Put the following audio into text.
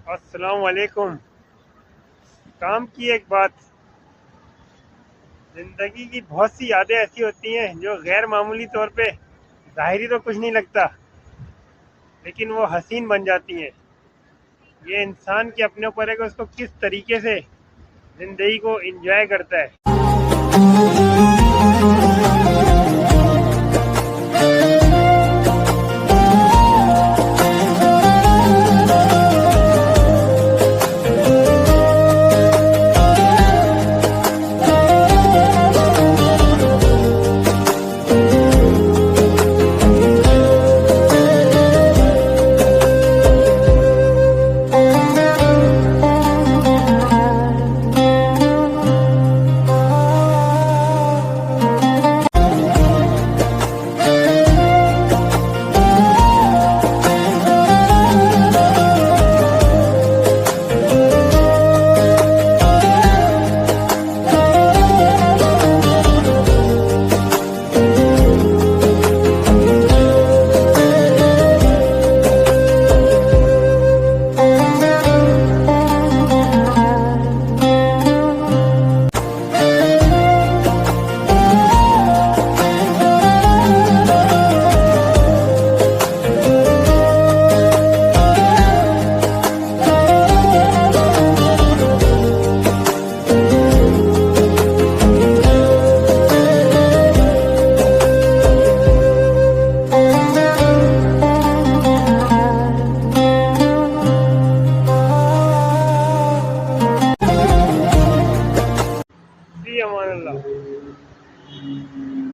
अस्सलाम वालेकुम। काम की एक बात, जिंदगी की बहुत सी यादें ऐसी होती हैं जो गैर मामूली तौर पे जाहिरी तो कुछ नहीं लगता, लेकिन वो हसीन बन जाती हैं। ये इंसान के अपने ऊपर है कि उसको किस तरीके से जिंदगी को एंजॉय करता है।